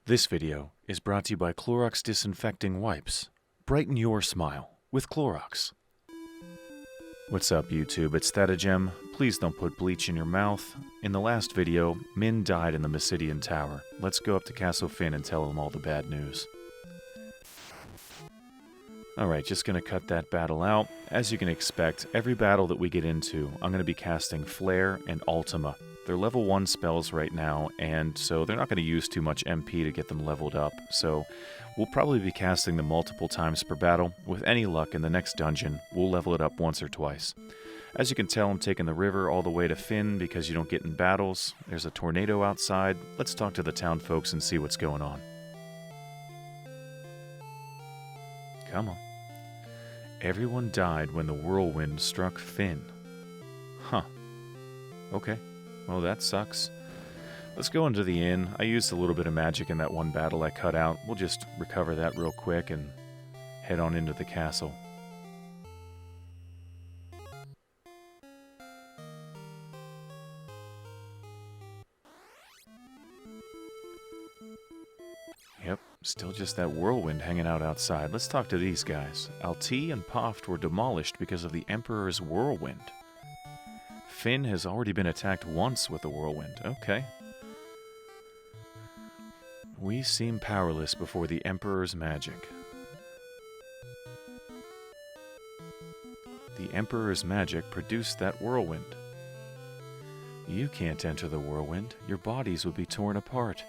This video is brought to you by Clorox Disinfecting Wipes. Brighten your smile with Clorox. What's up, YouTube? It's Thatagem. Please don't put bleach in your mouth. In the last video, Min died in the Mysidian Tower. Let's go up to Castle Finn and tell him all the bad news. Alright, just gonna cut that battle out. As you can expect, every battle that we get into, I'm gonna be casting Flare and Ultima. They're level 1 spells right now, and so they're not going to use too much MP to get them leveled up, so we'll probably be casting them multiple times per battle. With any luck, in the next dungeon, we'll level it up once or twice. As you can tell, I'm taking the river all the way to Finn because you don't get in battles. There's a tornado outside. Let's talk to the town folks and see what's going on. Come on. Everyone died when the Whirlwind struck Finn. Huh. Okay. Well, that sucks. Let's go into the inn. I used a little bit of magic in that one battle I cut out. We'll just recover that real quick and head on into the castle. Yep, still just that Whirlwind hanging out outside. Let's talk to these guys. Alti and Poft were demolished because of the Emperor's Whirlwind. Finn has already been attacked once with the Whirlwind. Okay. We seem powerless before the Emperor's magic. The Emperor's magic produced that Whirlwind. You can't enter the Whirlwind. Your bodies would be torn apart.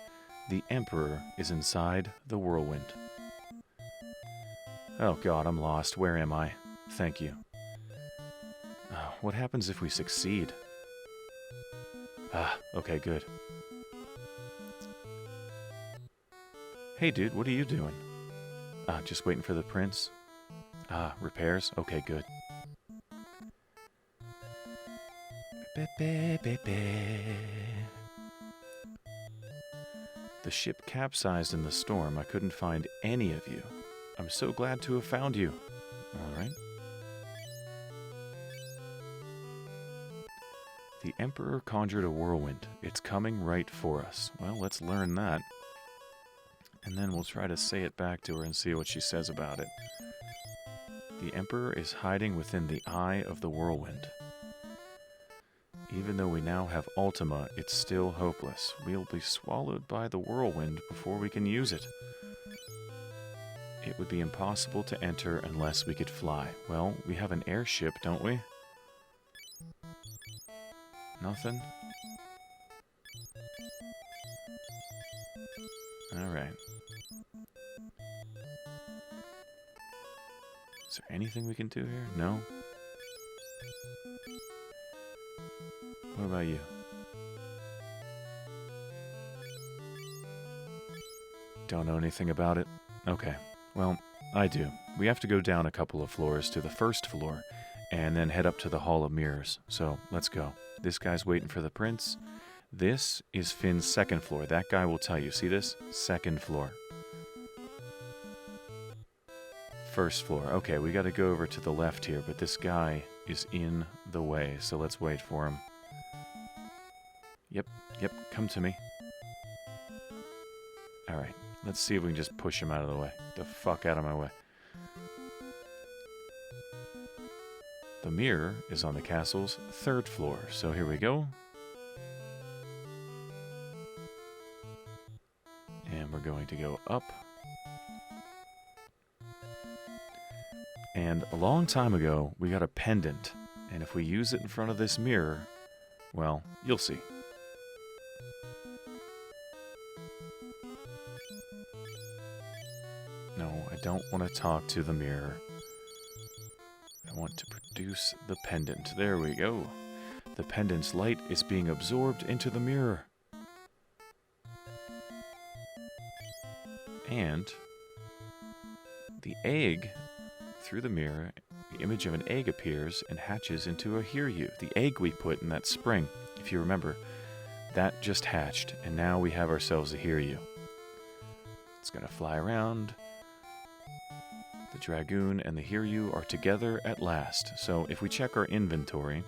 The Emperor is inside the Whirlwind. Oh God, I'm lost. Where am I? Thank you. What happens if we succeed? Okay, good. Hey, dude, what are you doing? Just waiting for the prince. Repairs? Okay, good. The ship capsized in the storm. I couldn't find any of you. I'm so glad to have found you. All right. The Emperor conjured a whirlwind. It's coming right for us. Well, let's learn that. And then we'll try to say it back to her and see what she says about it. The Emperor is hiding within the eye of the whirlwind. Even though we now have Ultima, it's still hopeless. We'll be swallowed by the whirlwind before we can use it. It would be impossible to enter unless we could fly. Well, we have an airship, don't we? Nothing? Alright. Is there anything we can do here? No? What about you? Don't know anything about it? Okay. Well, I do. We have to go down a couple of floors to the first floor, and then head up to the Hall of Mirrors. So, let's go. This guy's waiting for the prince. This is Finn's second floor. That guy will tell you. See this? Second floor. First floor. Okay, we got to go over to the left here, but this guy is in the way, so let's wait for him. Yep, come to me. Alright, let's see if we can just push him out of the way. The fuck out of my way. The mirror is on the castle's third floor, so here we go. And we're going to go up. And a long time ago, we got a pendant, and if we use it in front of this mirror, well, you'll see. No, I don't want to talk to the mirror. I want to produce the pendant. There we go. The pendant's light is being absorbed into the mirror. And the egg, through the mirror, the image of an egg appears and hatches into a Hiryu. The egg we put in that spring, if you remember, that just hatched, and now we have ourselves a Hiryu. It's going to fly around. The Dragoon and the Hiryu are together at last. So if we check our inventory,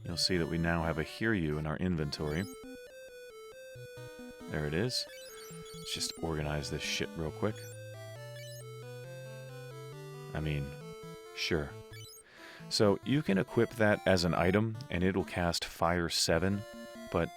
you'll see that we now have a Hiryu in our inventory. There it is. Let's just organize this shit real quick. I mean, sure. So you can equip that as an item, and it'll cast Fire 7, but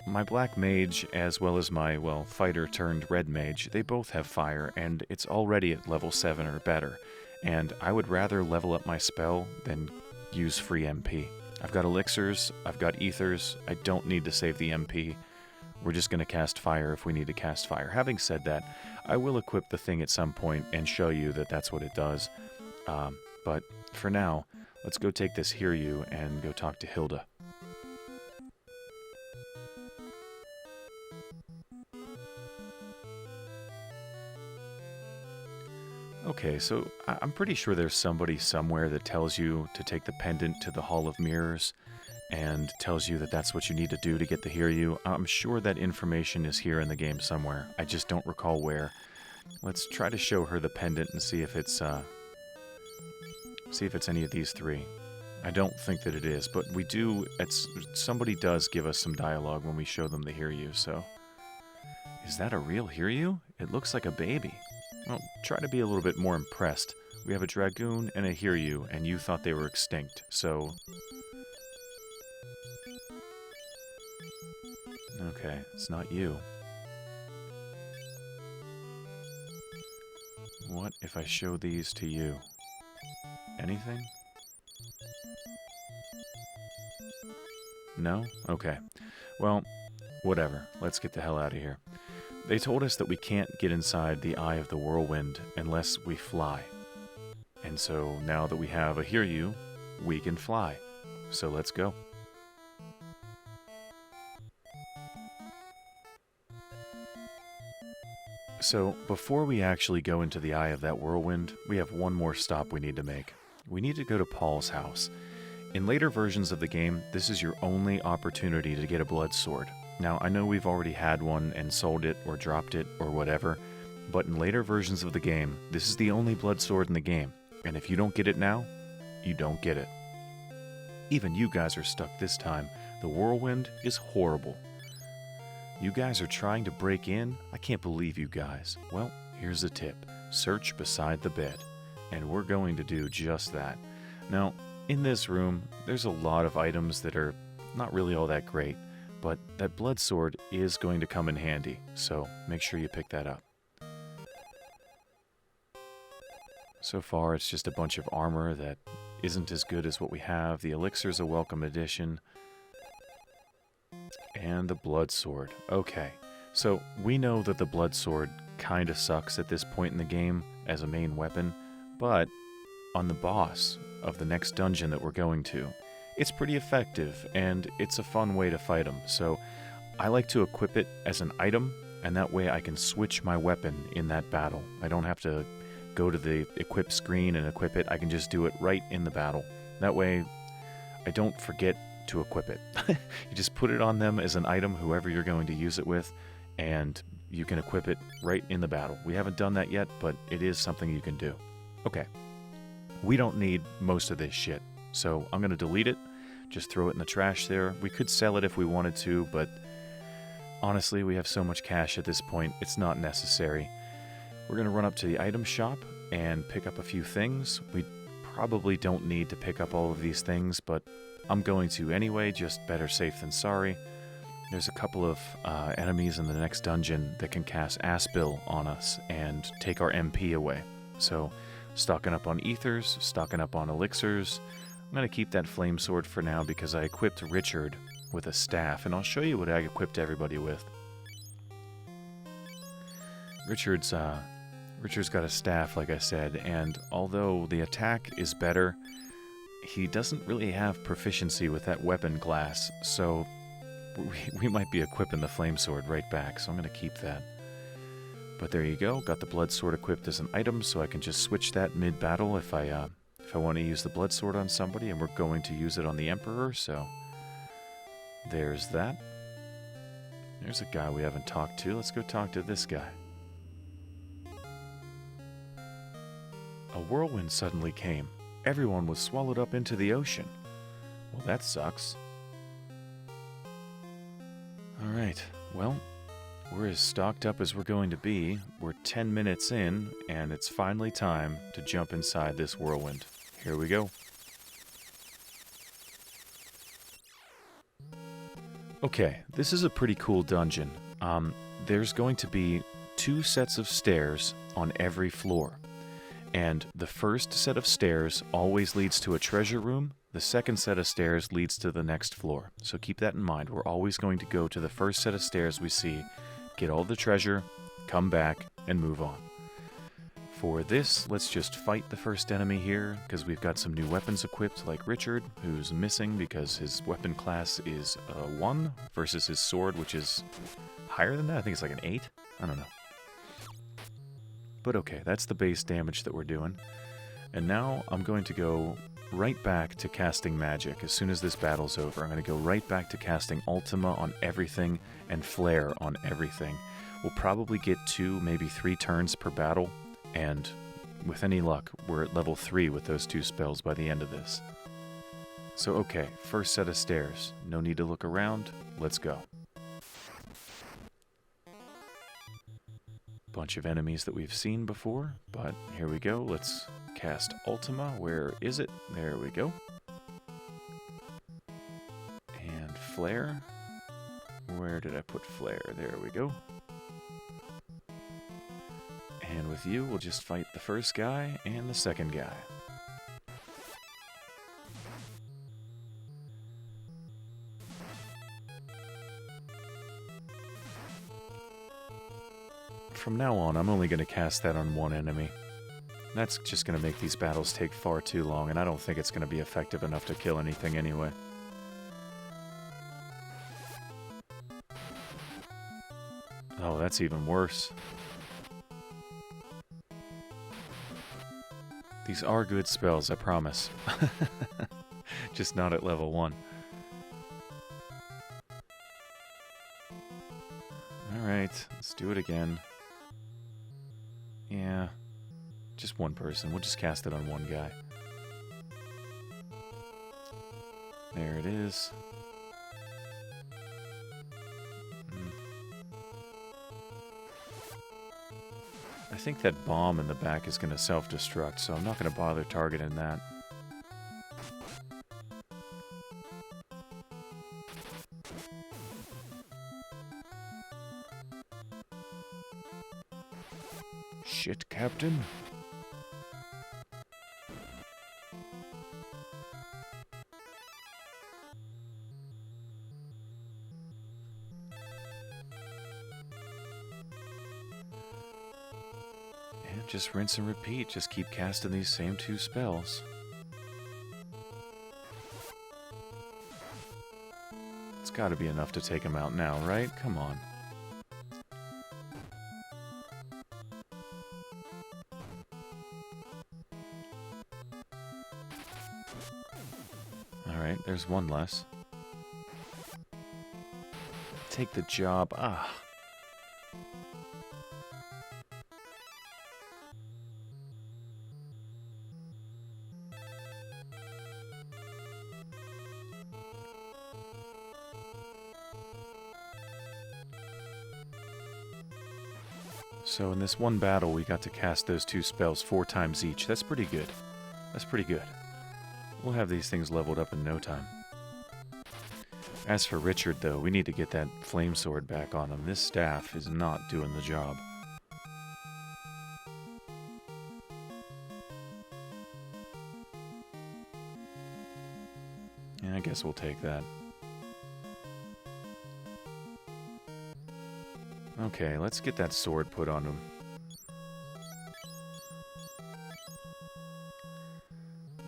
my Black Mage, as well as my, well, Fighter turned Red Mage, they both have Fire, and it's already at level 7 or better. And I would rather level up my spell than use free MP. I've got Elixirs, I've got Ethers, I don't need to save the MP. We're just going to cast Fire if we need to cast Fire. Having said that, I will equip the thing at some point and show you that that's what it does. But for now, let's go take this Hear You and go talk to Hilda. Okay, so I'm pretty sure there's somebody somewhere that tells you to take the pendant to the Hall of Mirrors and tells you that that's what you need to do to get the Hear You. I'm sure that information is here in the game somewhere. I just don't recall where. Let's try to show her the pendant and see if it's any of these three. I don't think that it is, but we do. Somebody does give us some dialogue when we show them the Hear You. So, is that a real Hear You? It looks like a baby. Well, try to be a little bit more impressed. We have a Dragoon and a Hear You, and you thought they were extinct, so... Okay, it's not you. What if I show these to you? Anything? No? Okay. Well, whatever. Let's get the hell out of here. They told us that we can't get inside the Eye of the Whirlwind unless we fly. And so now that we have a Hear You, we can fly. So let's go. So before we actually go into the Eye of that Whirlwind, we have one more stop we need to make. We need to go to Paul's house. In later versions of the game, this is your only opportunity to get a blood sword. Now, I know we've already had one and sold it or dropped it or whatever, but in later versions of the game, this is the only blood sword in the game, and if you don't get it now, you don't get it. Even you guys are stuck this time. The Whirlwind is horrible. You guys are trying to break in? I can't believe you guys. Well, here's a tip. Search beside the bed, and we're going to do just that. Now, in this room, there's a lot of items that are not really all that great, but that blood sword is going to come in handy, so make sure you pick that up. So far, it's just a bunch of armor that isn't as good as what we have. The elixir's a welcome addition. And the blood sword. Okay, so we know that the blood sword kind of sucks at this point in the game as a main weapon, but on the boss of the next dungeon that we're going to, it's pretty effective, and it's a fun way to fight them. So I like to equip it as an item, and that way I can switch my weapon in that battle. I don't have to go to the equip screen and equip it. I can just do it right in the battle. That way I don't forget to equip it. You just put it on them as an item, whoever you're going to use it with, and you can equip it right in the battle. We haven't done that yet, but it is something you can do. Okay. We don't need most of this shit. So I'm going to delete it, just throw it in the trash there. We could sell it if we wanted to, but honestly, we have so much cash at this point, it's not necessary. We're going to run up to the item shop and pick up a few things. We probably don't need to pick up all of these things, but I'm going to anyway, just better safe than sorry. There's a couple of enemies in the next dungeon that can cast Aspil on us and take our MP away. So, stocking up on ethers, stocking up on elixirs. I'm going to keep that flame sword for now because I equipped Richard with a staff, and I'll show you what I equipped everybody with. Richard's got a staff, like I said, and although the attack is better, he doesn't really have proficiency with that weapon class, so we might be equipping the flame sword right back, so I'm going to keep that. But there you go, got the blood sword equipped as an item, so I can just switch that mid-battle if I want to use the blood sword on somebody, and we're going to use it on the Emperor, so there's that. There's a guy we haven't talked to. Let's go talk to this guy. A whirlwind suddenly came. Everyone was swallowed up into the ocean. Well, that sucks. Alright, well, We're as stocked up as we're going to be. We're 10 minutes in, and it's finally time to jump inside this whirlwind. Here we go. Okay, this is a pretty cool dungeon. There's going to be 2 sets of stairs on every floor. And the first set of stairs always leads to a treasure room. The second set of stairs leads to the next floor. So keep that in mind. We're always going to go to the first set of stairs we see, get all the treasure, come back, and move on. For this, let's just fight the first enemy here, because we've got some new weapons equipped, like Richard, who's missing because his weapon class is 1 versus his sword, which is higher than that. I think it's like an 8. I don't know. But okay, that's the base damage that we're doing. And now I'm going to go right back to casting magic. As soon as this battle's over, I'm going to go right back to casting Ultima on everything and Flare on everything. We'll probably get 2, maybe 3 turns per battle, and with any luck, we're at level 3 with those 2 spells by the end of this. So okay, first set of stairs. No need to look around. Let's go. Bunch of enemies that we've seen before, but here we go. Let's cast Ultima. Where is it? There we go. And Flare. Where did I put Flare? There we go. And with you, we'll just fight the first guy and the second guy. From now on, I'm only going to cast that on 1 enemy. That's just going to make these battles take far too long, and I don't think it's going to be effective enough to kill anything anyway. Oh, that's even worse. These are good spells, I promise. Just not at level 1. Alright, let's do it again. Yeah, just 1 person. We'll just cast it on 1 guy. There it is. I think that bomb in the back is going to self-destruct, so I'm not going to bother targeting that. Shit, Captain. And just rinse and repeat. Just keep casting these same 2 spells. It's got to be enough to take him out now, right? Come on. Alright, there's 1 less. Take the job. Ah. So in this 1 battle, we got to cast those 2 spells 4 times each. That's pretty good. That's pretty good. We'll have these things leveled up in no time. As for Richard, though, we need to get that flame sword back on him. This staff is not doing the job. Yeah, I guess we'll take that. Okay, let's get that sword put on him.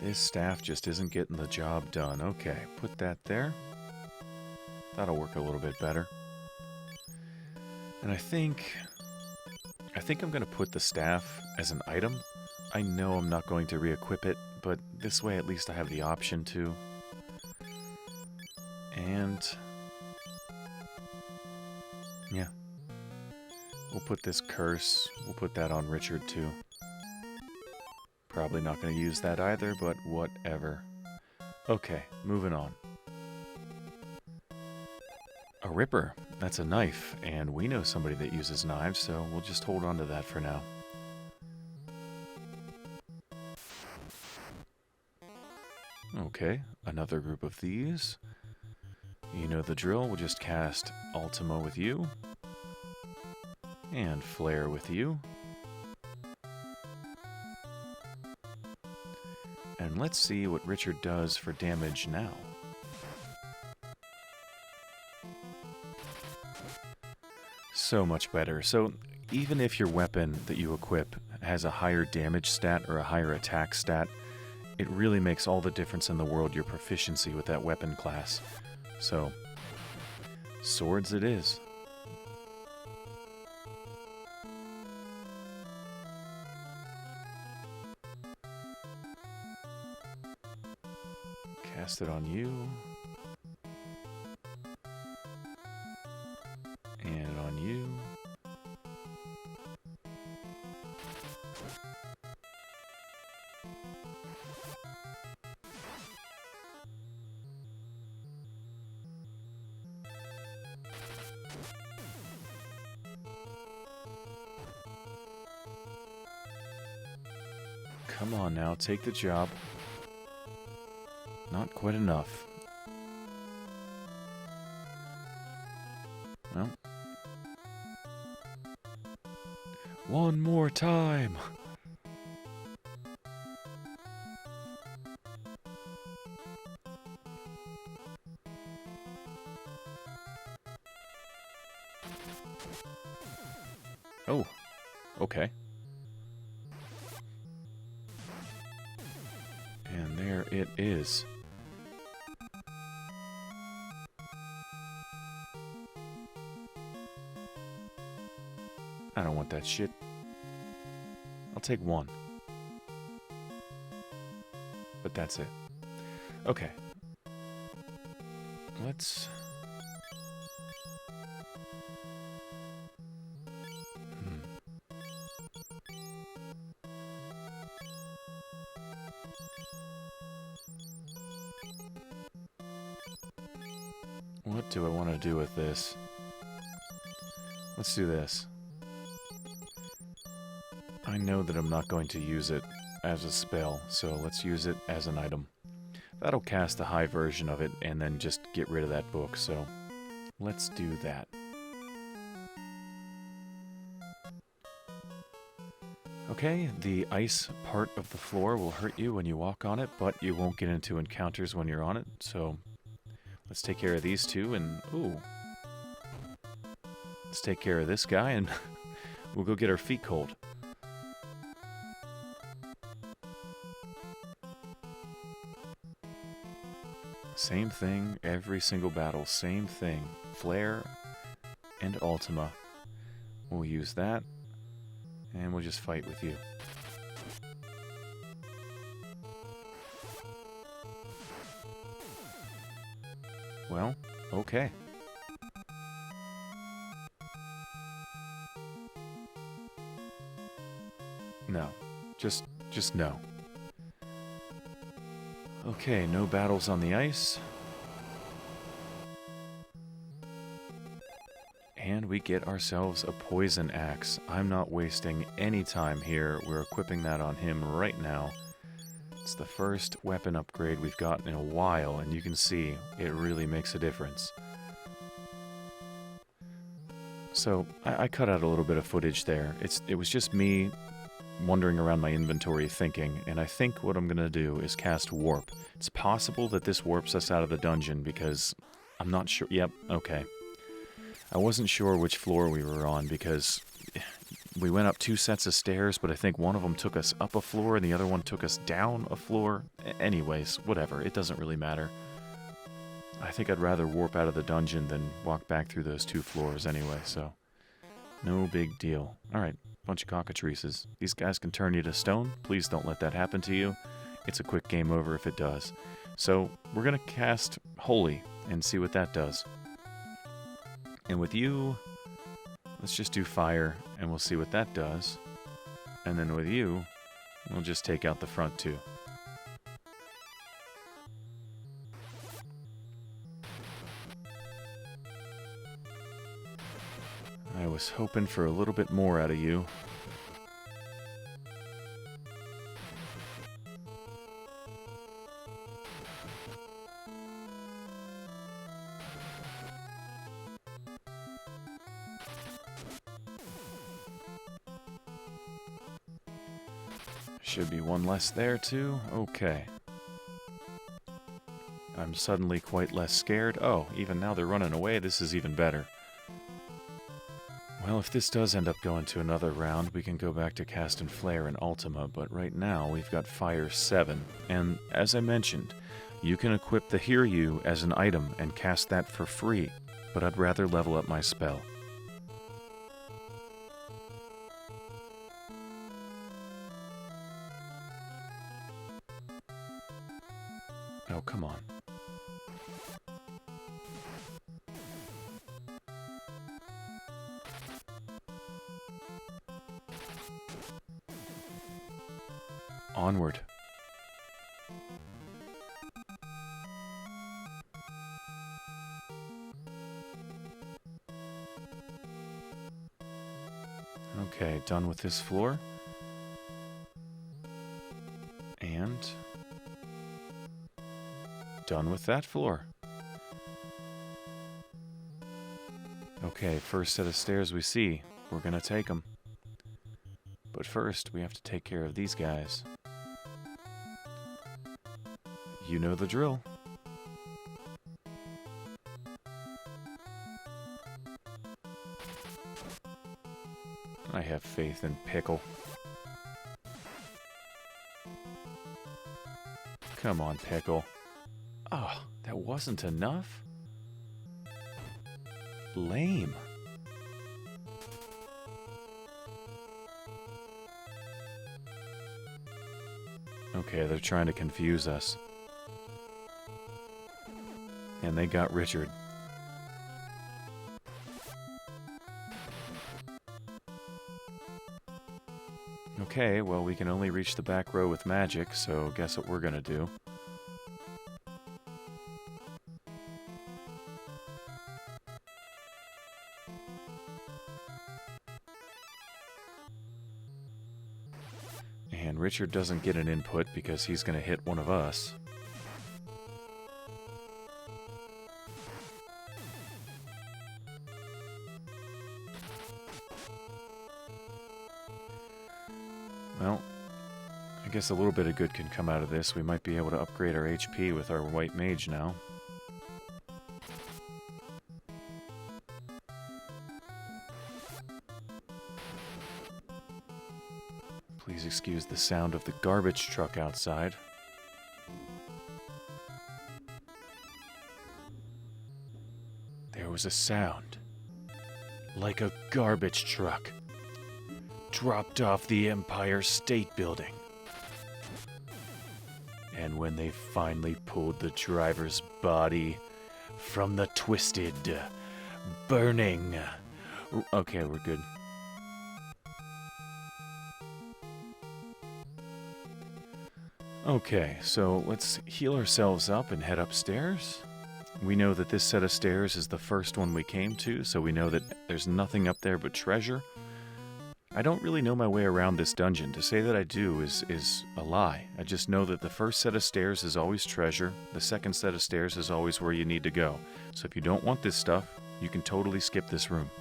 This staff just isn't getting the job done. Okay, put that there. That'll work a little bit better. And I think I'm going to put the staff as an item. I know I'm not going to re-equip it, but this way at least I have the option to. And yeah. We'll put this curse, we'll put that on Richard too. Probably not going to use that either, but whatever. Okay, moving on. A Ripper. that's a knife, and we know somebody that uses knives, so we'll just hold on to that for now. Okay, another group of these. You know the drill, we'll just cast Ultima with you. And Flare with you. And let's see what Richard does for damage now. So much better. So even if your weapon that you equip has a higher damage stat or a higher attack stat, it really makes all the difference in the world your proficiency with that weapon class. So, swords it is. Cast it on you. And on you. Come on now, take the job. Not quite enough. Well. One more time. Oh, okay. And there it is. I don't want that shit. I'll take one. But that's it. Okay. Let's... What do I want to do with this? Let's do this. I know that I'm not going to use it as a spell, so let's use it as an item. That'll cast a high version of it and then just get rid of that book, so let's do that. Okay, the ice part of the floor will hurt you when you walk on it, but you won't get into encounters when you're on it, so let's take care of these two, and ooh. Let's take care of this guy, and we'll go get our feet cold. Same thing, every single battle, same thing. Flare and Ultima. We'll use that, and we'll just fight with you. Well, okay. No. Just no. Okay, no battles on the ice. And we get ourselves a poison axe. I'm not wasting any time here. We're equipping that on him right now. It's the first weapon upgrade we've gotten in a while, and you can see it really makes a difference. So, I cut out a little bit of footage there. It was just me wandering around my inventory thinking, and I think what I'm going to do is cast Warp. It's possible that this warps us out of the dungeon because I'm not sure. Yep, okay. I wasn't sure which floor we were on because we went up 2 sets of stairs, but I think one of them took us up a floor and the other one took us down a floor. Anyways, whatever. It doesn't really matter. I think I'd rather warp out of the dungeon than walk back through those 2 floors anyway, so no big deal. Alright, bunch of cockatrices. These guys can turn you to stone. Please don't let that happen to you. It's a quick game over if it does. So, we're going to cast Holy and see what that does. And with you, let's just do fire, and we'll see what that does. And then with you, we'll just take out the front too. was hoping for a little bit more out of you. Should be one less there, too. Okay. I'm suddenly quite less scared. Oh, even now they're running away. This is even better. Well, if this does end up going to another round, we can go back to Cast and Flare and Ultima, but right now we've got Fire 7. And as I mentioned, you can equip the Hear You as an item and cast that for free, but I'd rather level up my spell. Oh, come on. Onward. Okay, done with this floor. And done with that floor. Okay, first set of stairs we see. We're gonna take them. But first, we have to take care of these guys. You know the drill. I have faith in Pickle. Come on, Pickle. Oh, that wasn't enough? Lame. Okay, they're trying to confuse us. And they got Richard. Okay, well, we can only reach the back row with magic, so guess what we're gonna do. And Richard doesn't get an input because he's gonna hit one of us. Well, I guess a little bit of good can come out of this. We might be able to upgrade our HP with our white mage now. Please excuse the sound of the garbage truck outside. There was a sound, like a garbage truck dropped off the Empire State Building. And when they finally pulled the driver's body from the twisted, burning... Okay, we're good. Okay, so let's heal ourselves up and head upstairs. We know that this set of stairs is the first one we came to, so we know that there's nothing up there but treasure. I don't really know my way around this dungeon. To say that I do is a lie. I just know that the first set of stairs is always treasure. The second set of stairs is always where you need to go. So if you don't want this stuff, you can totally skip this room.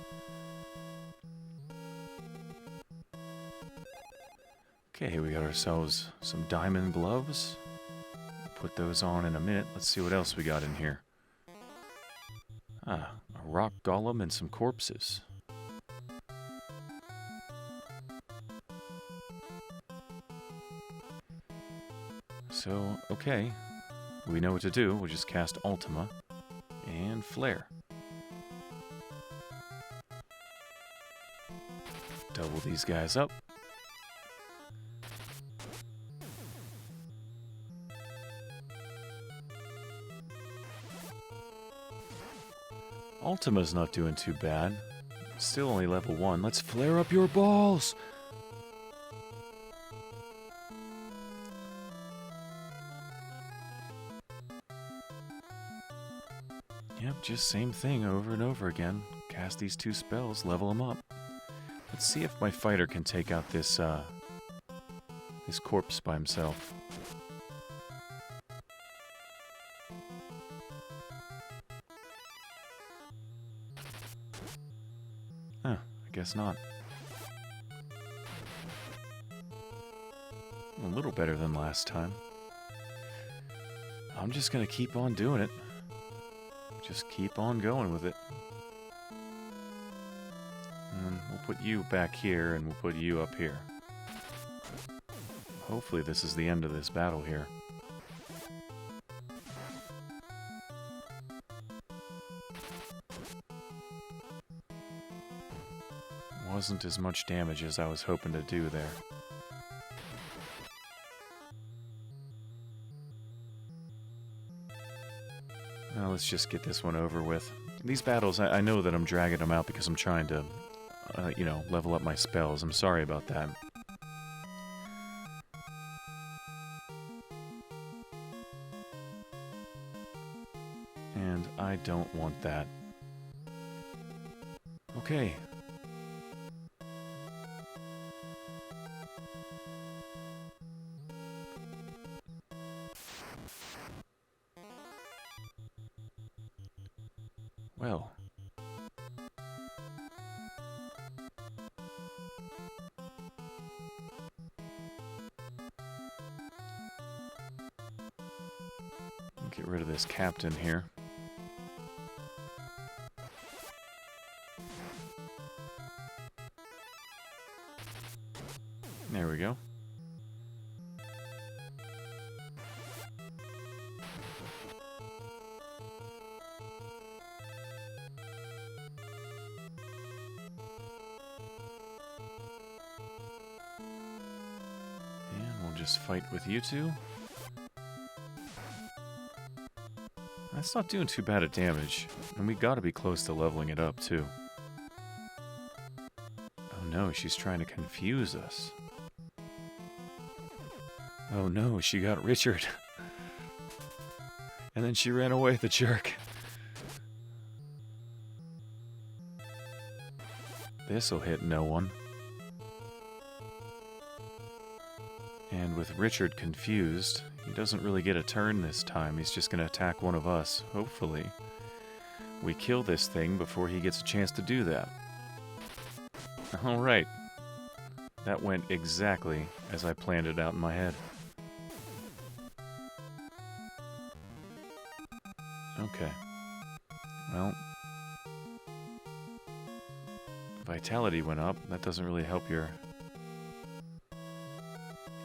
Okay, we got ourselves some diamond gloves. Put those on in a minute. Let's see what else we got in here. Ah, a rock golem and some corpses. So, okay, we know what to do. We'll just cast Ultima and Flare. Double these guys up. Ultima's not doing too bad. Still only level 1. Let's flare up your balls! Yep, just same thing over and over again. Cast these 2 spells, level them up. Let's see if my fighter can take out this, this corpse by himself. Huh, I guess not. A little better than last time. I'm just gonna keep on doing it. Just keep on going with it. And we'll put you back here, and we'll put you up here. Hopefully this is the end of this battle here. Wasn't as much damage as I was hoping to do there. Well, let's just get this one over with. These battles, I know that I'm dragging them out because I'm trying to, you know, level up my spells. I'm sorry about that. And I don't want that. Okay. Well. Get rid of this captain here. There we go. Just fight with you two. That's not doing too bad at damage, and we gotta be close to leveling it up too. Oh no, she's trying to confuse us. Oh no, she got Richard. And then she ran away, the jerk. This'll hit no one. And with Richard confused, he doesn't really get a turn this time. He's just going to attack one of us. Hopefully, we kill this thing before he gets a chance to do that. Alright. That went exactly as I planned it out in my head. Okay. Well, vitality went up. That doesn't really help your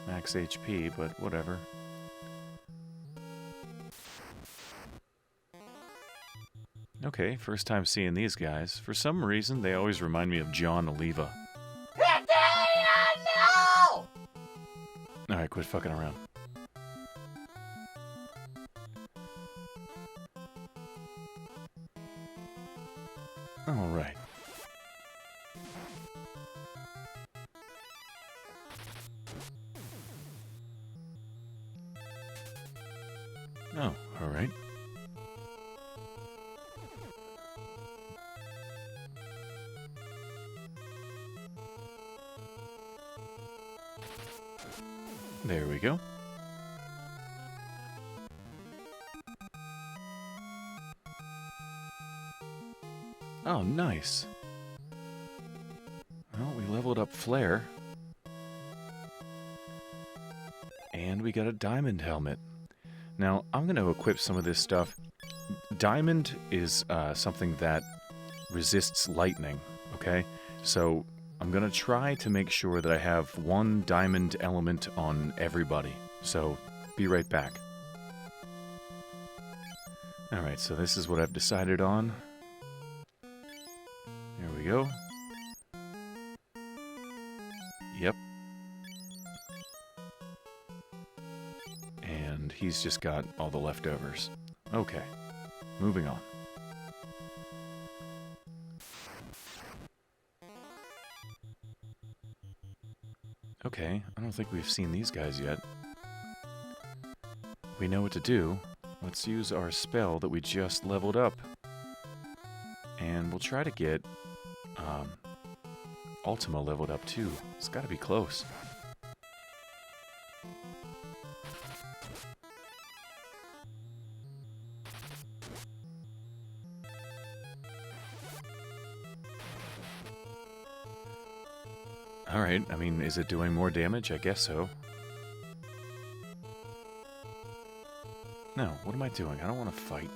max HP, but whatever. Okay, first time seeing these guys. For some reason, they always remind me of John Oliva. No! Alright, quit fucking around. Alright. Oh, alright. There we go. Oh, nice. Well, we leveled up Flare. And we got a diamond helmet. Now, I'm going to equip some of this stuff. Diamond is something that resists lightning, okay? So, I'm going to try to make sure that I have one diamond element on everybody. So, be right back. Alright, so this is what I've decided on. There we go. Yep. And he's just got all the leftovers. Okay, moving on. Okay, I don't think we've seen these guys yet. We know what to do. Let's use our spell that we just leveled up. And we'll try to get Ultima leveled up too. It's gotta be close. Alright, I mean, is it doing more damage? I guess so. No, what am I doing? I don't want to fight.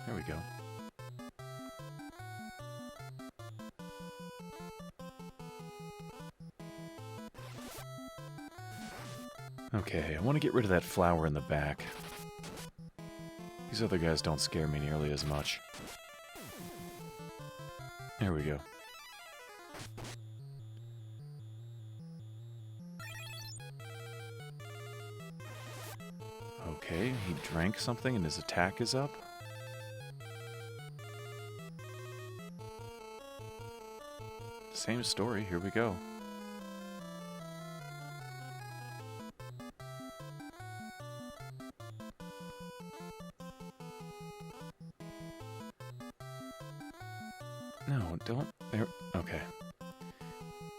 There we go. Okay, I want to get rid of that flower in the back. These other guys don't scare me nearly as much. There we go. Okay, he drank something and his attack is up. Same story, here we go. No, don't... There... Okay.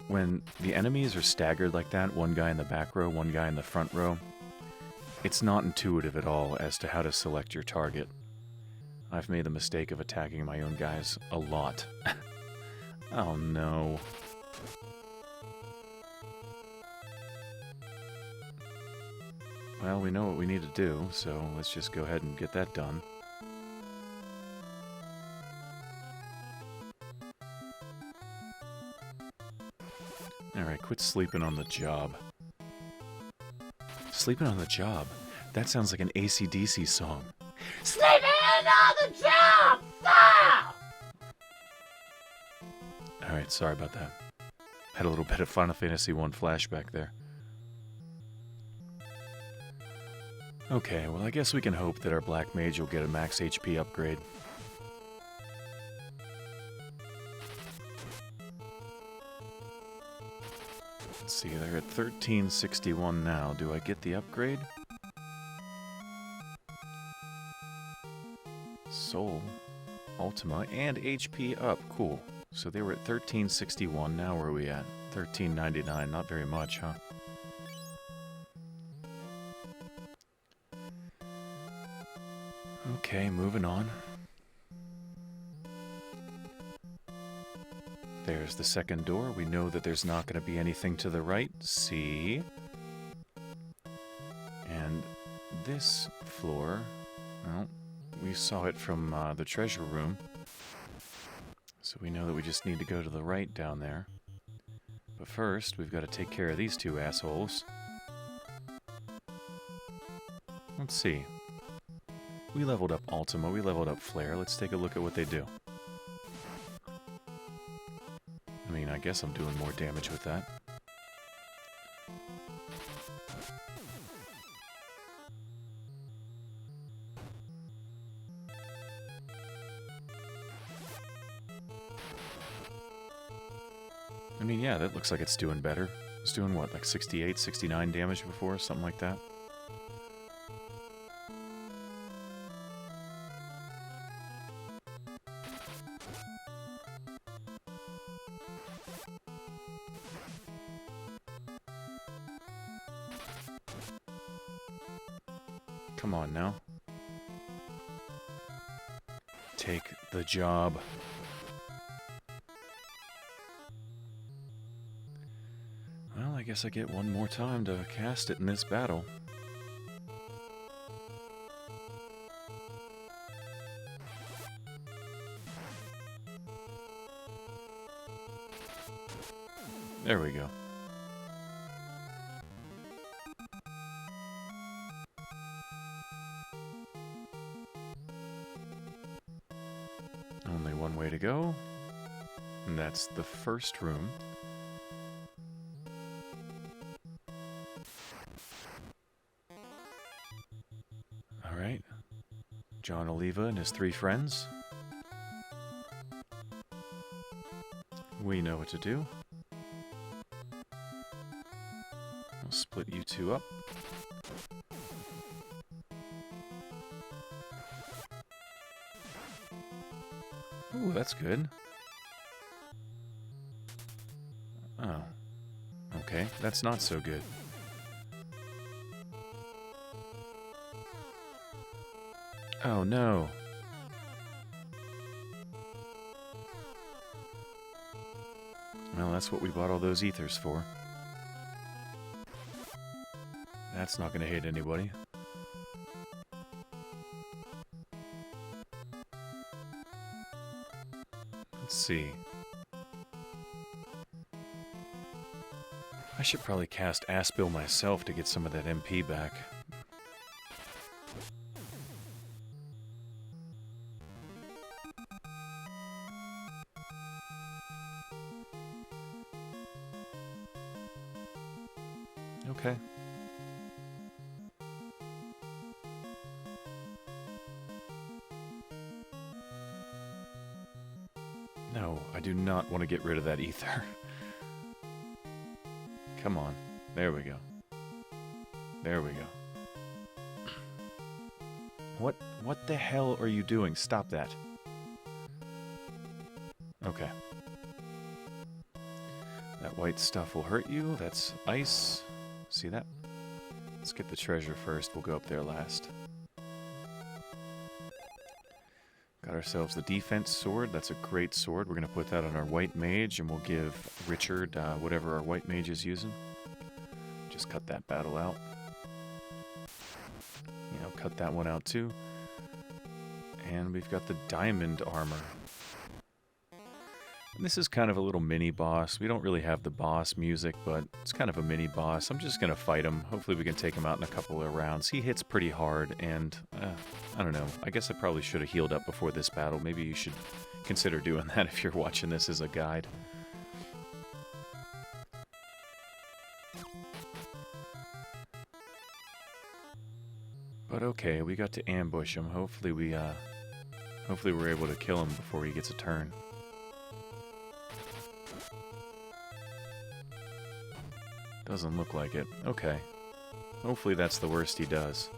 When the enemies are staggered like that, one guy in the back row, one guy in the front row, it's not intuitive at all as to how to select your target. I've made the mistake of attacking my own guys a lot. Oh no. Well, we know what we need to do, so let's just go ahead and get that done. Alright, quit sleeping on the job. Sleeping on the job? That sounds like an AC/DC song. Sleeping on the job! Ah! Alright, sorry about that. Had a little bit of Final Fantasy 1 flashback there. Okay, well I guess we can hope that our Black Mage will get a max HP upgrade. Let's see, they're at 1361 now. Do I get the upgrade? Soul, Ultima, and HP up. Cool. So they were at 1361. Now where are we at? 1399. Not very much, huh? Okay, moving on. There's the second door. We know that there's not going to be anything to the right. C. And this floor, well, we saw it from the treasure room. So we know that we just need to go to the right down there. But first, we've got to take care of these two assholes. Let's see. We leveled up Ultima, we leveled up Flare. Let's take a look at what they do. I mean, I guess I'm doing more damage with that. I mean, yeah, that looks like it's doing better. It's doing what, like 68, 69 damage before? Something like that? Come on now. Take the job. Well, I guess I get one more time to cast it in this battle. There we go. Only one way to go, and that's the first room. Alright, John Oliva and his three friends. We know what to do. I'll split you two up. Ooh, that's good. Oh. Okay, that's not so good. Oh no. Well, that's what we bought all those ethers for. That's not going to hit anybody. Let's see. I should probably cast Aspill myself to get some of that MP back. Okay. No, I do not want to get rid of that ether. Come on. There we go. There we go. What the hell are you doing? Stop that. Okay. That white stuff will hurt you. That's ice. See that? Let's get the treasure first. We'll go up there last. Got ourselves the defense sword. That's a great sword. We're going to put that on our white mage, and we'll give Richard whatever our white mage is using. Just cut that battle out. You know, cut that one out too. And we've got the diamond armor. And this is kind of a little mini boss. We don't really have the boss music, but it's kind of a mini boss. I'm just going to fight him. Hopefully we can take him out in a couple of rounds. He hits pretty hard, and I don't know. I guess I probably should have healed up before this battle. Maybe you should consider doing that if you're watching this as a guide. But okay, we got to ambush him. Hopefully we're able to kill him before he gets a turn. Doesn't look like it. Okay. Hopefully that's the worst he does.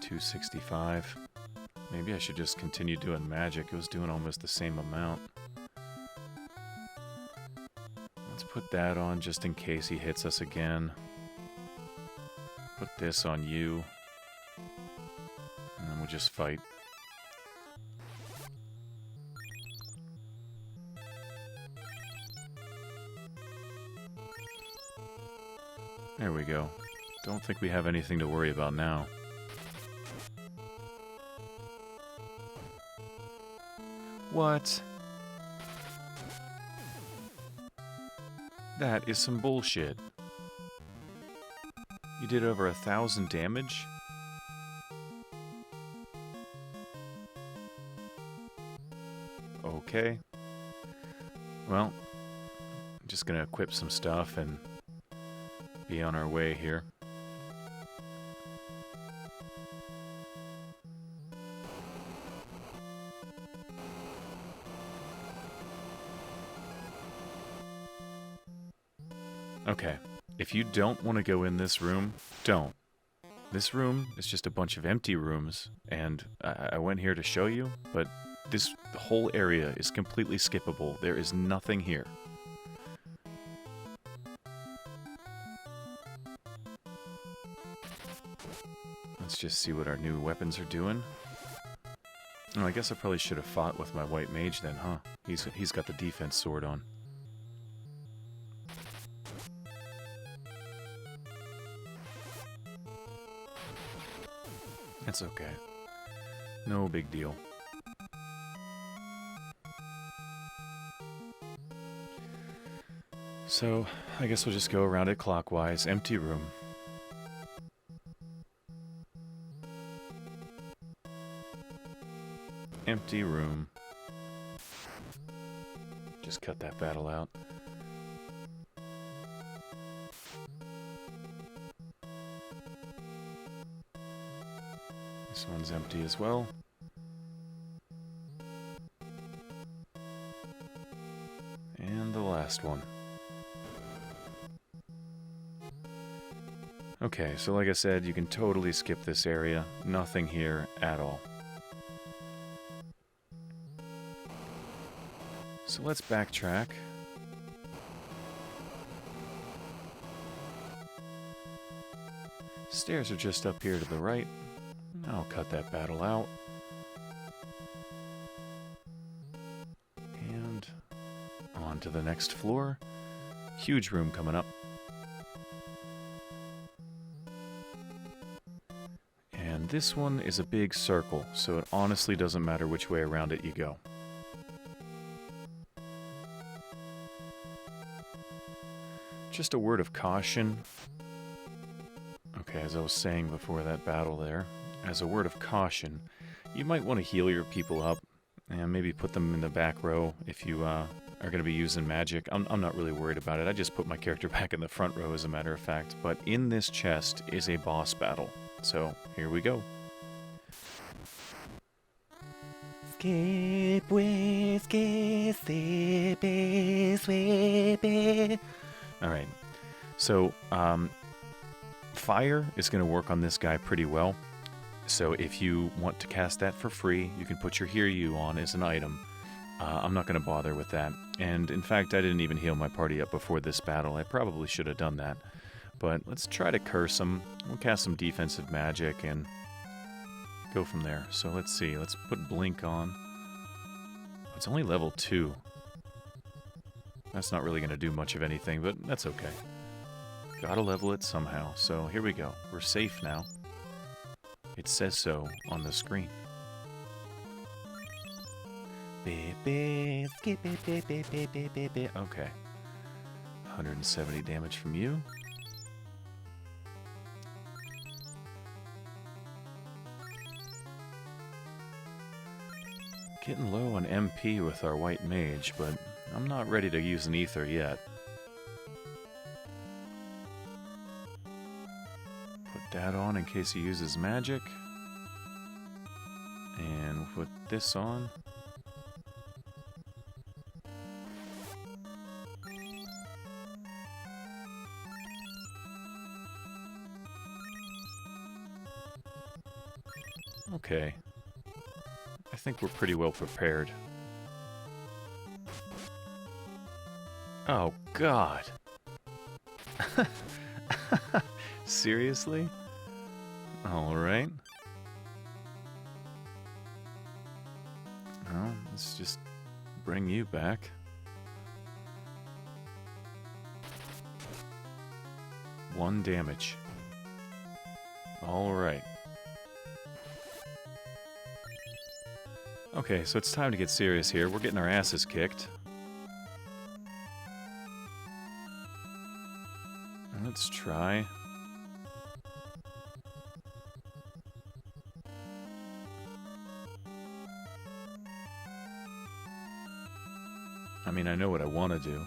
$265. Maybe I should just continue doing magic. It was doing almost the same amount. Let's put that on just in case he hits us again. Put this on you. And then we'll just fight. There we go. Don't think we have anything to worry about now. What? That is some bullshit. You did over 1,000 damage? Okay. Well, I'm just gonna equip some stuff and be on our way here. Okay, if you don't want to go in this room, don't. This room is just a bunch of empty rooms, and I went here to show you, but the whole area is completely skippable. There is nothing here. Let's just see what our new weapons are doing. Oh, I guess I probably should have fought with my white mage then, huh? He's got the defense sword on. That's okay. No big deal. So, I guess we'll just go around it clockwise. Empty room. Empty room. Just cut that battle out. This one's empty as well. And the last one. Okay, so like I said, you can totally skip this area. Nothing here at all. So let's backtrack. Stairs are just up here to the right. I'll cut that battle out. And on to the next floor. Huge room coming up. And this one is a big circle, so it honestly doesn't matter which way around it you go. Just a word of caution. Okay, as I was saying before that battle there, as a word of caution, you might want to heal your people up and maybe put them in the back row if you are going to be using magic. I'm not really worried about it. I just put my character back in the front row, as a matter of fact. But in this chest is a boss battle. So, here we go. Skip, whiskey, sippy, sweepy. Alright, so fire is going to work on this guy pretty well. So if you want to cast that for free, you can put your Hear You on as an item. I'm not going to bother with that. And in fact, I didn't even heal my party up before this battle. I probably should have done that. But let's try to curse him. We'll cast some defensive magic and go from there. So let's see. Let's put Blink on. It's only level 2. That's not really going to do much of anything, but that's okay. Gotta level it somehow. So here we go. We're safe now. It says so on the screen. Baby, skip, baby, baby, baby. Okay. 170 damage from you. Getting low on MP with our white mage, but I'm not ready to use an ether yet. Put that on in case he uses magic. And we'll put this on. Okay. I think we're pretty well prepared. Oh, God. Seriously? Alright. Well, let's just bring you back. One damage. Alright. Okay, so it's time to get serious here. We're getting our asses kicked. Let's try. I mean, I know what I want to do.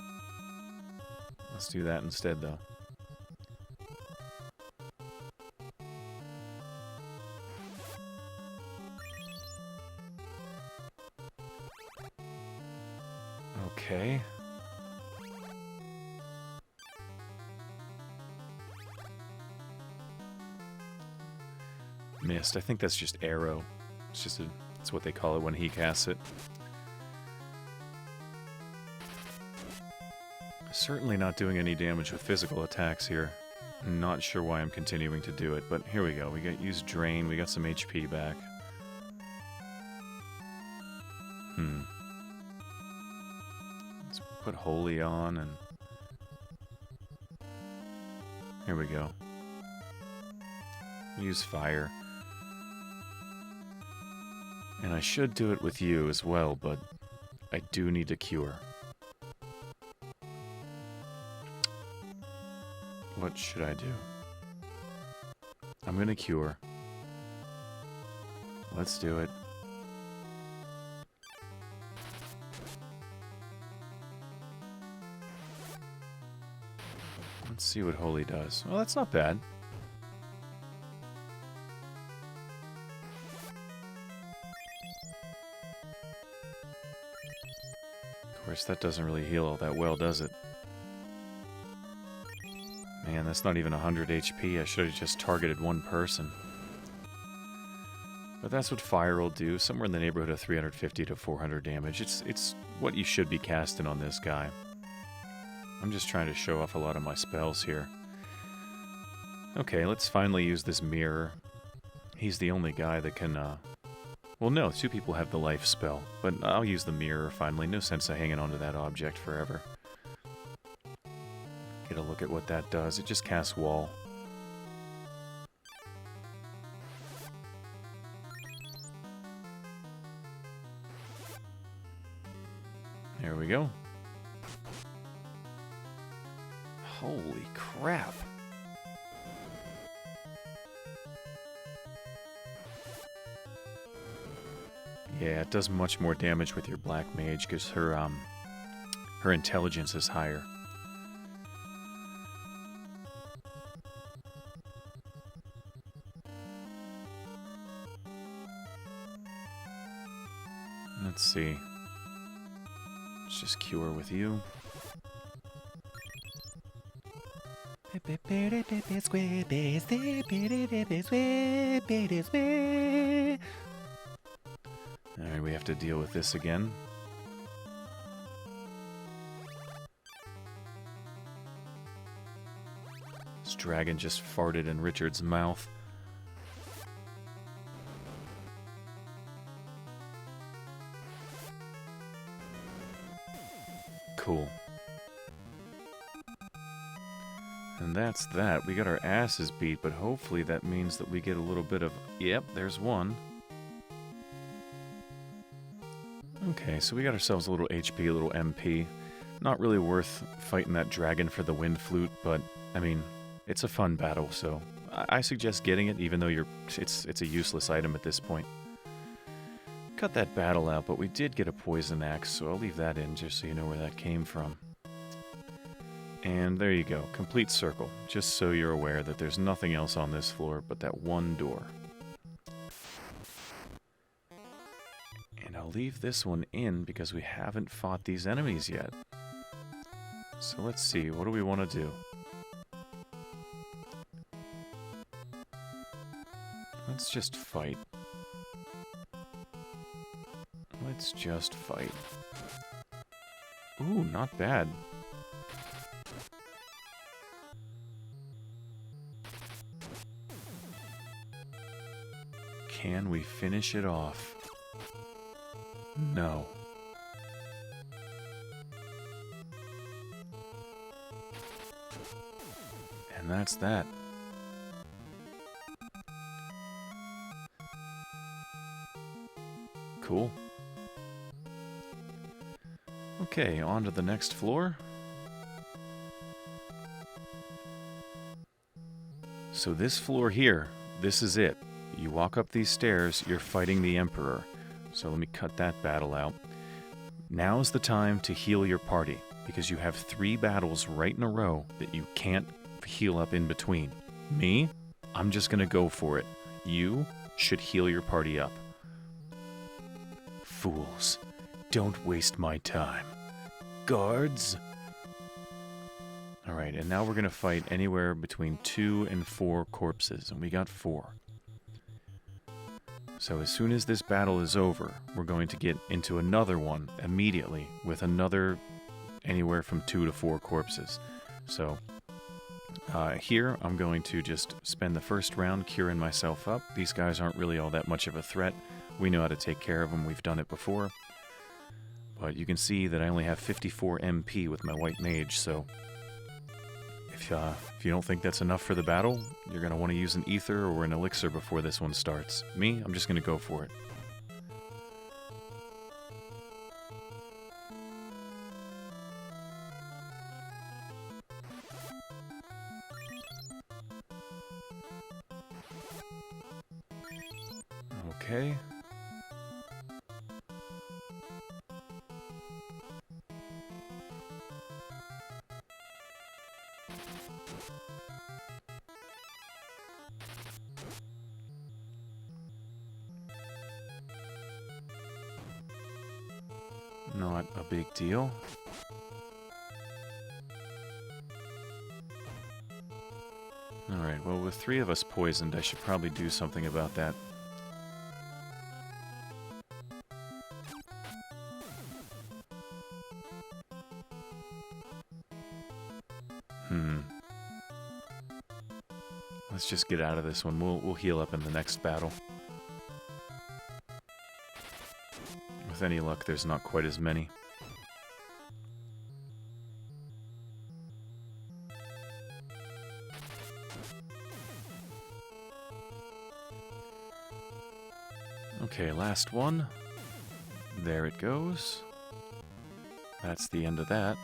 Let's do that instead, though. Okay. Missed. I think that's just arrow. It's just it's what they call it when he casts it. Certainly not doing any damage with physical attacks here. Not sure why I'm continuing to do it, but here we go. We got used Drain. We got some HP back. Let's put Holy on and... Here we go. Use Fire. And I should do it with you as well, but I do need to cure. What should I do? I'm gonna cure. Let's do it. Let's see what Holy does. Well, that's not bad. Of course, that doesn't really heal all that well, does it? Man, that's not even 100 HP. I should have just targeted one person. But that's what fire will do, somewhere in the neighborhood of 350 to 400 damage. It's what you should be casting on this guy. I'm just trying to show off a lot of my spells here. Okay, let's finally use this mirror. He's the only guy that can, well, no, 2 people have the life spell, but I'll use the mirror finally. No sense of hanging onto that object forever. Get a look at what that does. It just casts wall. There we go. Holy crap. Yeah, it does much more damage with your black mage because her intelligence is higher. Let's see. Let's just cure with you. Alright, we have to deal with this again. This dragon just farted in Richard's mouth. Cool. And that's that. We got our asses beat, but hopefully that means that we get a little bit of... Yep, there's one. Okay, so we got ourselves a little HP, a little MP. Not really worth fighting that dragon for the wind flute, but, I mean, it's a fun battle, so I suggest getting it, even though it's a useless item at this point. Cut that battle out, but we did get a poison axe, so I'll leave that in just so you know where that came from. And there you go, complete circle, just so you're aware that there's nothing else on this floor but that one door. And I'll leave this one in because we haven't fought these enemies yet. So let's see, what do we want to do? Let's just fight. Let's just fight. Ooh, not bad. Can we finish it off? No. And that's that. Cool. Okay, on to the next floor. So this floor here, this is it. You walk up these stairs, you're fighting the Emperor. So let me cut that battle out. Now's the time to heal your party, because you have 3 battles right in a row that you can't heal up in between. Me? I'm just gonna go for it. You should heal your party up. Fools. Don't waste my time. Guards? Alright, and now we're gonna fight anywhere between 2 and 4 corpses, and we got 4. So as soon as this battle is over, we're going to get into another one immediately with another anywhere from 2 to 4 corpses. So here I'm going to just spend the first round curing myself up. These guys aren't really all that much of a threat. We know how to take care of them. We've done it before. But you can see that I only have 54 MP with my white mage, so if you don't think that's enough for the battle, you're going to want to use an ether or an elixir before this one starts. Me, I'm just going to go for it. Okay. Not a big deal. Alright, well with 3 of us poisoned, I should probably do something about that. Let's just get out of this one. We'll heal up in the next battle. With any luck, there's not quite as many. Okay, last one. There it goes. That's the end of that.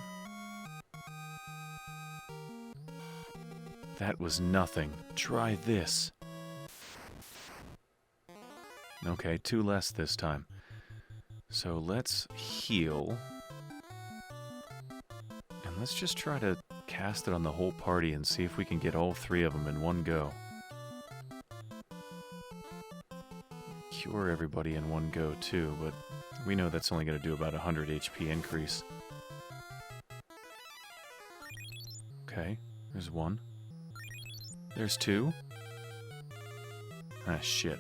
That was nothing. Try this. Okay, 2 less this time. So let's heal. And let's just try to cast it on the whole party and see if we can get all 3 of them in one go. Cure everybody in one go too, but we know that's only going to do about 100 HP increase. Okay, there's 1. There's 2. Ah, shit.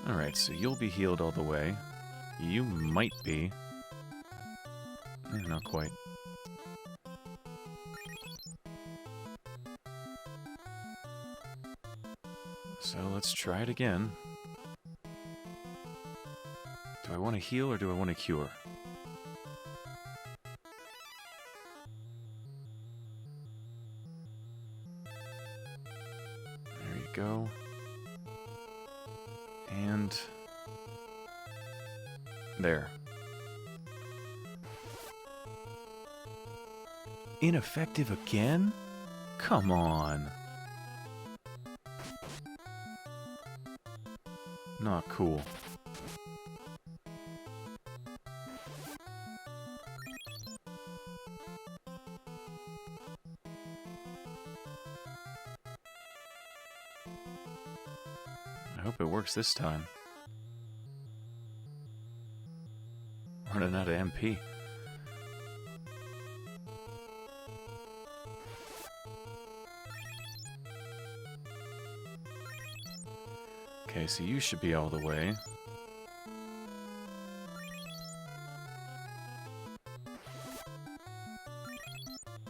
Alright, so you'll be healed all the way. You might be. Not quite. So let's try it again. Do I want to heal or do I want to cure? There you go. And there. Ineffective again? Come on. Not cool. I hope it works this time. Running out of MP. Okay, so you should be all the way.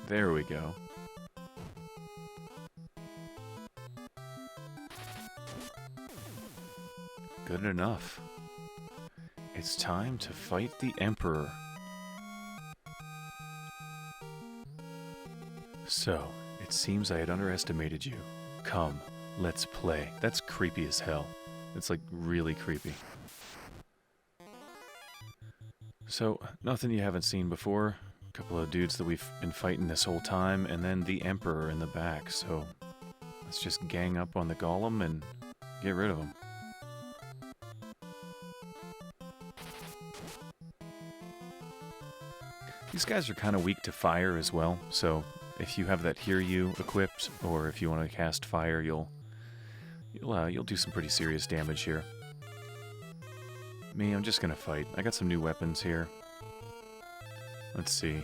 There we go. Good enough. It's time to fight the Emperor. So, it seems I had underestimated you. Come, let's play. That's creepy as hell. It's like really creepy. So, nothing you haven't seen before. A couple of dudes that we've been fighting this whole time, and then the Emperor in the back. So, let's just gang up on the Golem and get rid of him. These guys are kind of weak to fire as well, so if you have that Hear You equipped, or if you want to cast fire, you'll do some pretty serious damage here. Me, I'm just gonna fight. I got some new weapons here. Let's see.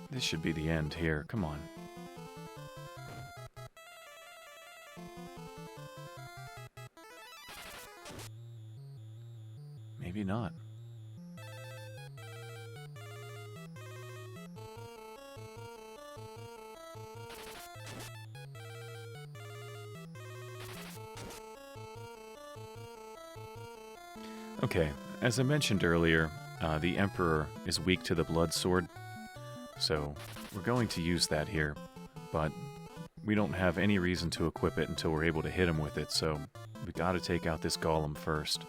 This should be the end here. Come on. Maybe not. Okay, as I mentioned earlier, the Emperor is weak to the blood sword, so we're going to use that here, but we don't have any reason to equip it until we're able to hit him with it, so we gotta take out this golem first.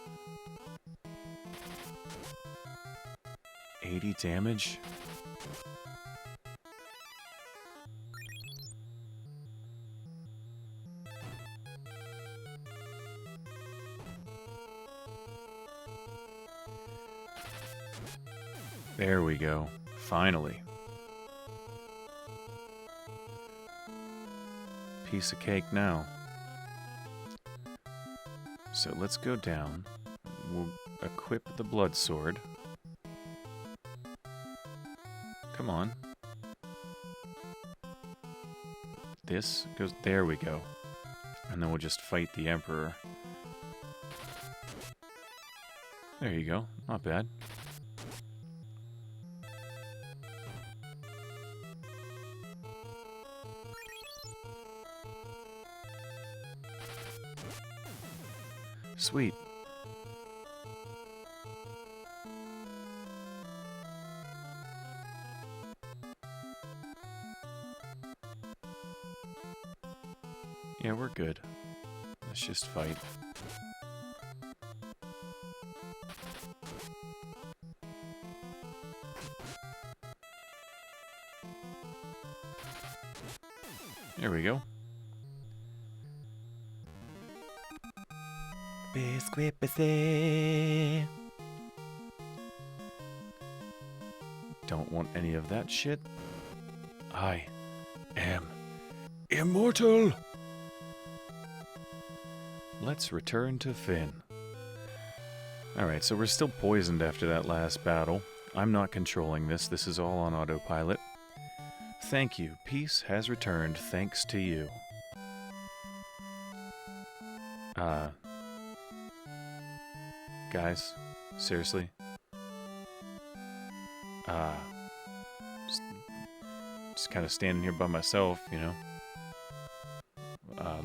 80 damage? There we go. Finally. piece of cake now. So let's go down. We'll equip the blood sword. Come on. This goes... There we go. And then we'll just fight the Emperor. There you go. Not bad. Sweet. Yeah, we're good. Let's just fight. There we go. Biscuit. Don't want any of that shit. I am immortal! Let's return to Finn. Alright, so we're still poisoned after that last battle. I'm not controlling this. This is all on autopilot. Thank you. Peace has returned thanks to you. Guys, seriously? Just kind of standing here by myself, you know?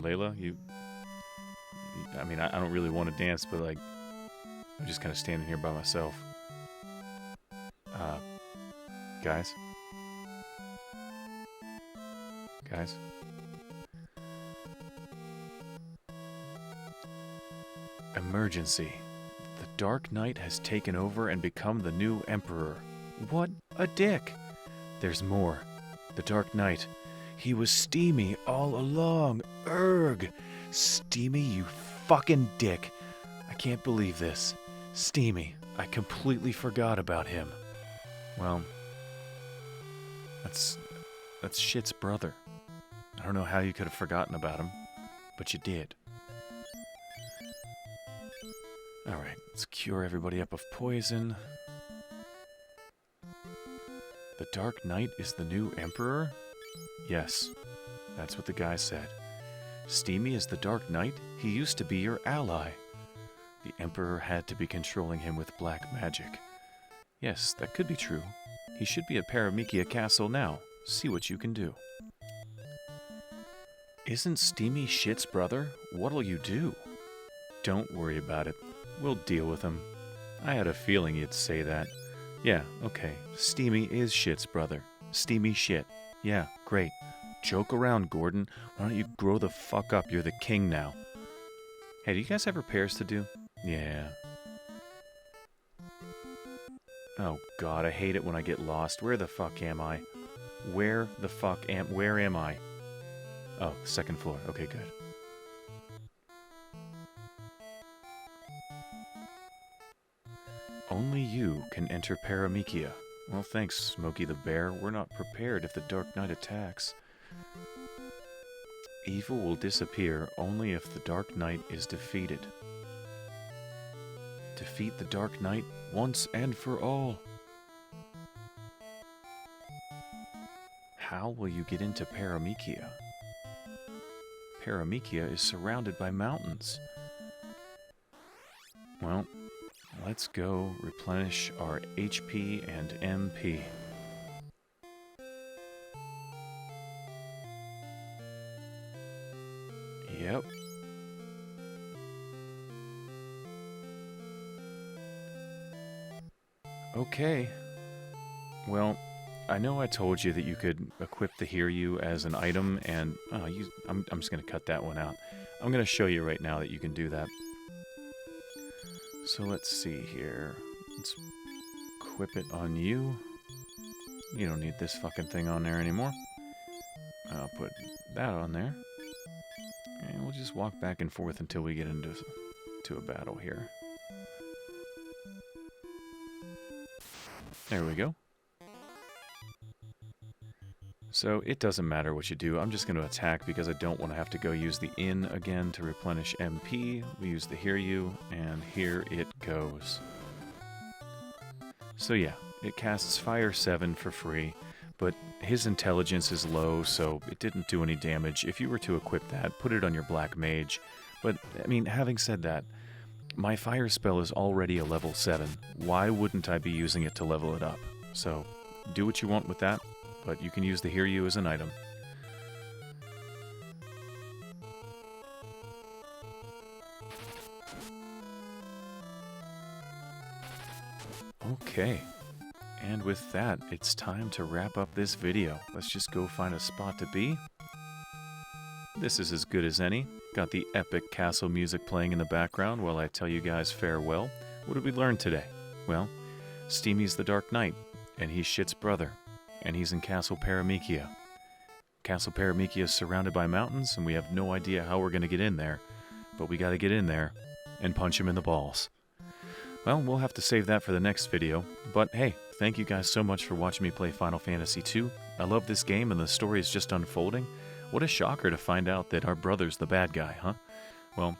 Layla, I mean, I don't really want to dance, but, like, I'm just kind of standing here by myself. Guys? Guys? Emergency. The Dark Knight has taken over and become the new Emperor. What a dick! There's more. The Dark Knight. He was Steamy all along. Urgh! Steamy, you fucking dick. I can't believe this. Steamy. I completely forgot about him. Well, that's Shit's brother. I don't know how you could have forgotten about him, but you did. Alright, let's cure everybody up of poison. The Dark Knight is the new Emperor? Yes, that's what the guy said. Steamy is the Dark Knight? He used to be your ally. The Emperor had to be controlling him with black magic. Yes, that could be true. He should be at Paramikia Castle now. See what you can do. Isn't Steamy Shit's brother? What'll you do? Don't worry about it. We'll deal with him. I had a feeling you'd say that. Yeah, okay. Steamy is Shit's brother. Steamy Shit. Yeah, great. Joke around, Gordon. Why don't you grow the fuck up? You're the king now. Hey, do you guys have repairs to do? Yeah. Oh god, I hate it when I get lost. Where the fuck am I? Where am I? Oh, second floor. Okay, good. Only you can enter Paramikia. Well, thanks, Smokey the Bear. We're not prepared if the Dark Knight attacks. Evil will disappear only if the Dark Knight is defeated. Defeat the Dark Knight once and for all. How will you get into Paramikia? Paramikia is surrounded by mountains. Well, let's go replenish our HP and MP. Yep. Okay. Well, I know I told you that you could equip the Hear You as an item, and I'm just going to cut that one out. I'm going to show you right now that you can do that. So let's see here. Let's equip it on you. You don't need this fucking thing on there anymore. I'll put that on there. And we'll just walk back and forth until we get into a battle here. There we go. So it doesn't matter what you do. I'm just going to attack because I don't want to have to go use the in again to replenish MP. We use the hear you, and here it goes. So yeah, it casts Fire 7 for free, but his intelligence is low, so it didn't do any damage. If you were to equip that, put it on your Black Mage. But, I mean, having said that, my Fire spell is already a level 7. Why wouldn't I be using it to level it up? So, do what you want with that, but you can use the Hear You as an item. Okay. And with that, it's time to wrap up this video. Let's just go find a spot to be. This is as good as any. Got the epic castle music playing in the background while I tell you guys farewell. What did we learn today? Well, Steamy's the Dark Knight, and he's Shit's brother, and he's in Castle Paramikia. Castle Paramikia is surrounded by mountains, and we have no idea how we're going to get in there, but we got to get in there and punch him in the balls. Well, we'll have to save that for the next video, but hey, thank you guys so much for watching me play Final Fantasy II. I love this game and the story is just unfolding. What a shocker to find out that our brother's the bad guy, huh? Well,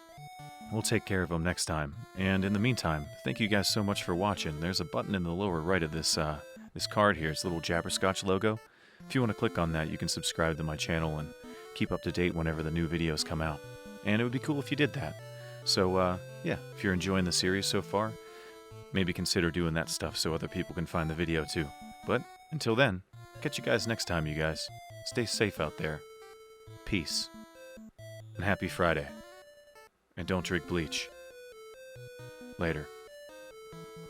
we'll take care of him next time. And in the meantime, thank you guys so much for watching. There's a button in the lower right of this card here. It's a little Jabberscotch logo. If you want to click on that, you can subscribe to my channel and keep up to date whenever the new videos come out. And it would be cool if you did that. So, yeah, if you're enjoying the series so far, maybe consider doing that stuff so other people can find the video too. But until then, catch you guys next time, you guys. Stay safe out there. Peace. And happy Friday. And don't drink bleach. Later.